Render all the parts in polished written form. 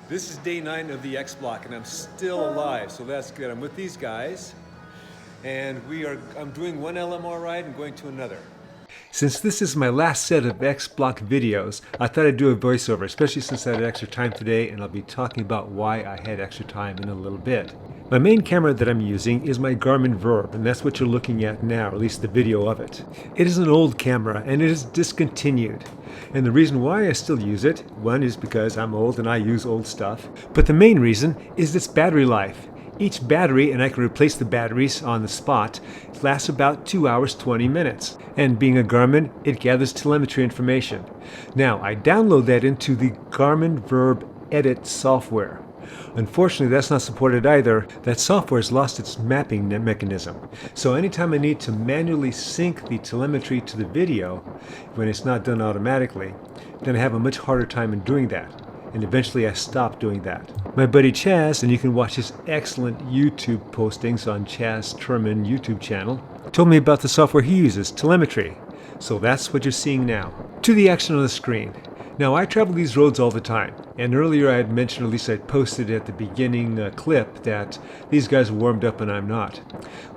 This is day 9 of the X Block, and I'm still alive, so that's good. I'm with these guys, and I'm doing one LMR ride and going to another. Since this is my last set of X Block videos, I thought I'd do a voiceover, especially since I had extra time today, and I'll be talking about why I had extra time in a little bit. My main camera that I'm using is my Garmin Verb, and that's what you're looking at now, or at least the video of it. It is an old camera, and it is discontinued. And the reason why I still use it, one is because I'm old and I use old stuff, but the main reason is its battery life. Each battery, and I can replace the batteries on the spot, lasts about 2 hours 20 minutes. And being a Garmin, it gathers telemetry information. Now, I download that into the Garmin Verb Edit software. Unfortunately, that's not supported either. That software has lost its mapping mechanism. So anytime I need to manually sync the telemetry to the video, when it's not done automatically, then I have a much harder time in doing that. And eventually I stopped doing that. My buddy Chaz, and you can watch his excellent YouTube postings on Chaz Turman YouTube channel, told me about the software he uses, telemetry. So that's what you're seeing now. To the action on the screen. Now, I travel these roads all the time, and earlier I had mentioned, or at least I posted at the beginning clip, that these guys are warmed up and I'm not.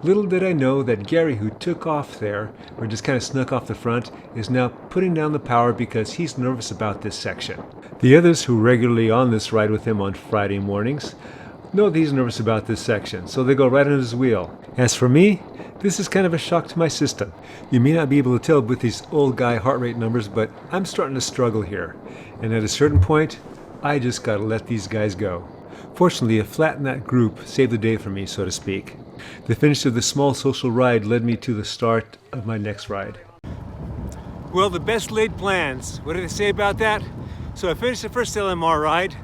Little did I know that Gary, who took off there, or just kind of snuck off the front, is now putting down the power because he's nervous about this section. The others who regularly on this ride with him on Friday mornings know that he's nervous about this section, so they go right under his wheel. As for me, this is kind of a shock to my system. You may not be able to tell with these old guy heart rate numbers, but I'm starting to struggle here. And at a certain point, I just gotta let these guys go. Fortunately, a flat in that group saved the day for me, so to speak. The finish of the small social ride led me to the start of my next ride. Well, the best laid plans. What did I say about that? So I finished the first LMR ride,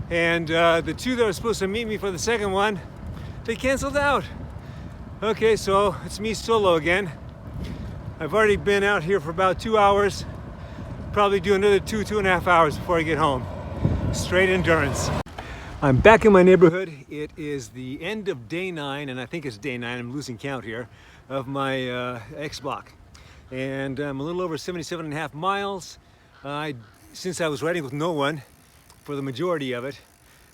and the two that were supposed to meet me for the second one, they canceled out. Okay, so it's me solo again. I've already been out here for about 2 hours. Probably do another 2.5 hours before I get home. Straight endurance. I'm back in my neighborhood. It is the end of day 9, and I think it's day 9, I'm losing count here, of my X Block. And I'm a little over 77.5 miles. Since I was riding with no one for the majority of it,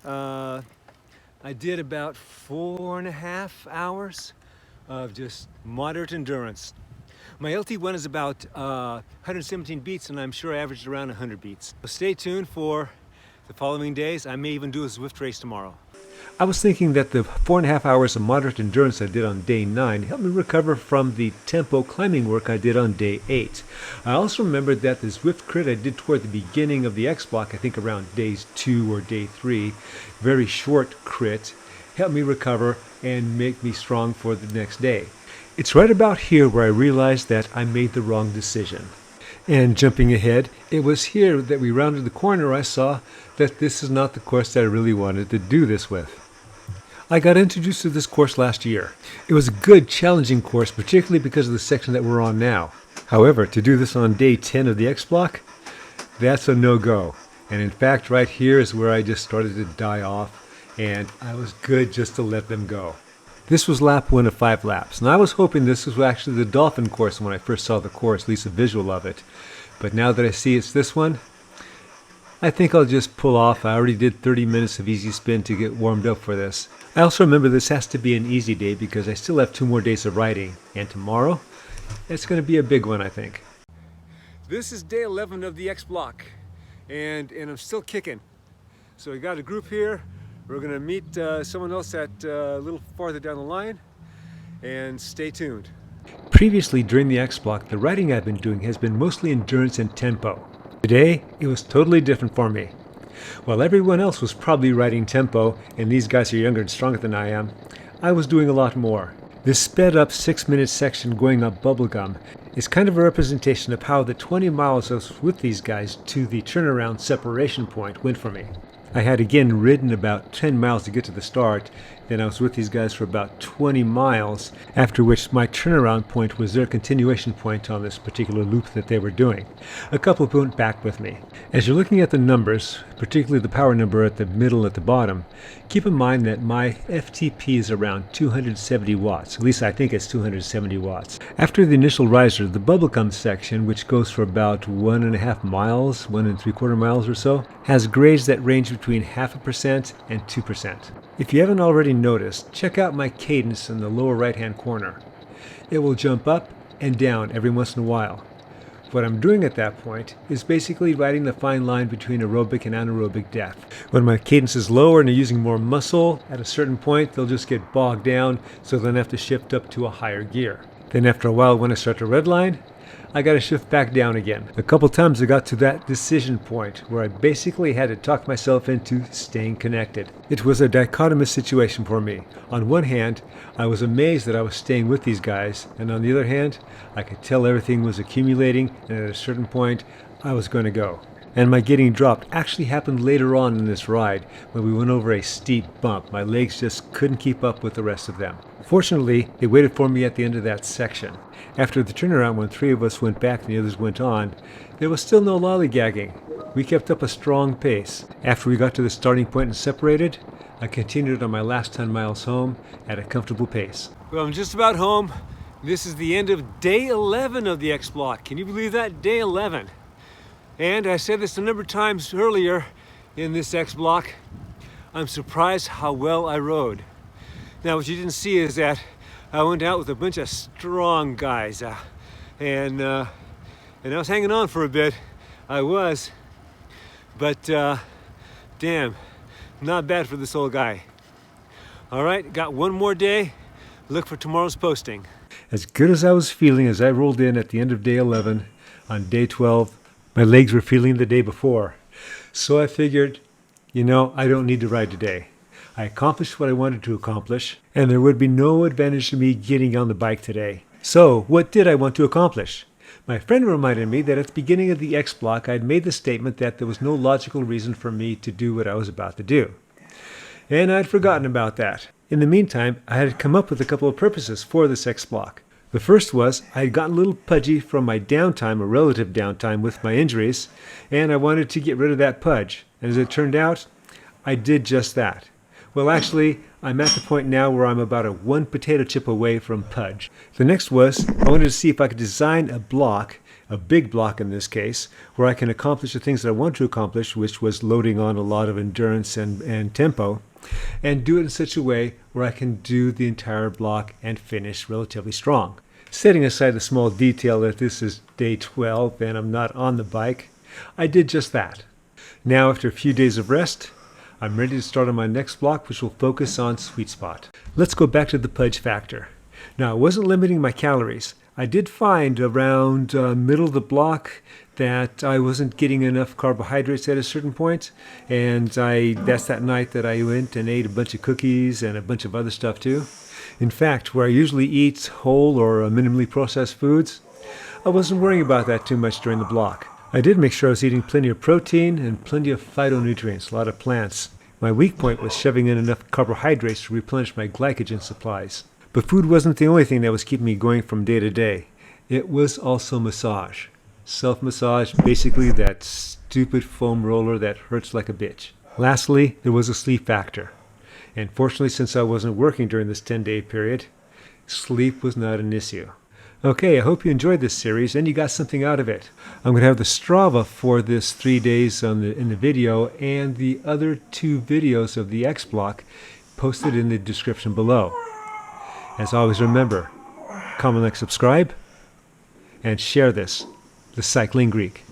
I did about 4.5 hours of just moderate endurance. My LT1 is about 117 beats, and I'm sure I averaged around 100 beats. So stay tuned for the following days. I may even do a Zwift race tomorrow. I was thinking that the 4.5 hours of moderate endurance I did on day 9 helped me recover from the tempo climbing work I did on day 8. I also remembered that the Zwift crit I did toward the beginning of the X Block, I think around days 2 or day 3, very short crit, helped me recover and make me strong for the next day. It's right about here where I realized that I made the wrong decision. And jumping ahead, it was here that we rounded the corner I saw that this is not the course that I really wanted to do this with. I got introduced to this course last year. It was a good, challenging course, particularly because of the section that we're on now. However, to do this on day 10 of the X Block, that's a no-go. And in fact, right here is where I just started to die off, and I was good just to let them go. This was lap 1 of 5 laps, and I was hoping this was actually the Dolphin course when I first saw the course, at least a visual of it. But now that I see it's this one, I think I'll just pull off. I already did 30 minutes of easy spin to get warmed up for this. I also remember this has to be an easy day because I still have 2 more days of riding, and tomorrow, it's going to be a big one, I think. This is day 11 of the X Block, and I'm still kicking. So we got a group here. We're going to meet someone else at a little farther down the line, and stay tuned. Previously during the X Block, the riding I've been doing has been mostly endurance and tempo. Today, it was totally different for me. While everyone else was probably riding tempo, and these guys are younger and stronger than I am, I was doing a lot more. This sped up 6-minute section going up Bubblegum is kind of a representation of how the 20 miles I was with these guys to the turnaround separation point went for me. I had again ridden about 10 miles to get to the start, then I was with these guys for about 20 miles, after which my turnaround point was their continuation point on this particular loop that they were doing. A couple went back with me. As you're looking at the numbers, particularly the power number at the middle at the bottom, keep in mind that my FTP is around 270 watts. At least I think it's 270 watts. After the initial riser, the Bubblegum section, which goes for about 1.5 miles, 1 3/4 miles or so, has grades that range between between 0.5% and 2%. If you haven't already noticed, check out my cadence in the lower right-hand corner. It will jump up and down every once in a while. What I'm doing at that point is basically riding the fine line between aerobic and anaerobic death. When my cadence is lower and they're using more muscle, at a certain point they'll just get bogged down, so then I have to shift up to a higher gear. Then after a while, when I start to redline, I got to shift back down again. A couple times I got to that decision point where I basically had to talk myself into staying connected. It was a dichotomous situation for me. On one hand, I was amazed that I was staying with these guys, and on the other hand, I could tell everything was accumulating, and at a certain point, I was going to go. And my getting dropped actually happened later on in this ride when we went over a steep bump. My legs just couldn't keep up with the rest of them. Fortunately, they waited for me at the end of that section. After the turnaround, when 3 of us went back and the others went on, there was still no lollygagging. We kept up a strong pace. After we got to the starting point and separated, I continued on my last 10 miles home at a comfortable pace. Well, I'm just about home. This is the end of day 11 of the X Block. Can you believe that? Day 11. And I said this a number of times earlier in this X Block, I'm surprised how well I rode. Now, what you didn't see is that I went out with a bunch of strong guys, and I was hanging on for a bit. I was, but damn, not bad for this old guy. All right, got one more day. Look for tomorrow's posting. As good as I was feeling as I rolled in at the end of day 11, on day 12, my legs were feeling the day before. So I figured, I don't need to ride today. I accomplished what I wanted to accomplish, and there would be no advantage to me getting on the bike today. So, what did I want to accomplish? My friend reminded me that at the beginning of the X Block, I had made the statement that there was no logical reason for me to do what I was about to do. And I'd forgotten about that. In the meantime, I had come up with a couple of purposes for this X Block. The first was I had gotten a little pudgy from my downtime, or relative downtime, with my injuries, and I wanted to get rid of that pudge. And as it turned out, I did just that. Well, actually, I'm at the point now where I'm about a 1 potato chip away from pudge. The next was I wanted to see if I could design a block, a big block in this case, where I can accomplish the things that I want to accomplish, which was loading on a lot of endurance and tempo, and do it in such a way where I can do the entire block and finish relatively strong. Setting aside the small detail that this is day 12 and I'm not on the bike, I did just that. Now, after a few days of rest, I'm ready to start on my next block, which will focus on sweet spot. Let's go back to the pudge factor. Now, I wasn't limiting my calories. I did find around middle of the block that I wasn't getting enough carbohydrates at a certain point, and that's that night that I went and ate a bunch of cookies and a bunch of other stuff too. In fact, where I usually eat whole or minimally processed foods, I wasn't worrying about that too much during the block. I did make sure I was eating plenty of protein and plenty of phytonutrients, a lot of plants. My weak point was shoving in enough carbohydrates to replenish my glycogen supplies. But food wasn't the only thing that was keeping me going from day to day. It was also massage. Self-massage, basically that stupid foam roller that hurts like a bitch. Lastly, there was a sleep factor. And fortunately, since I wasn't working during this 10-day period, sleep was not an issue. Okay, I hope you enjoyed this series and you got something out of it. I'm going to have the Strava for this 3 days in the video and the other 2 videos of the X Block posted in the description below. As always, remember, comment, like, subscribe, and share this, the Cycling Greek.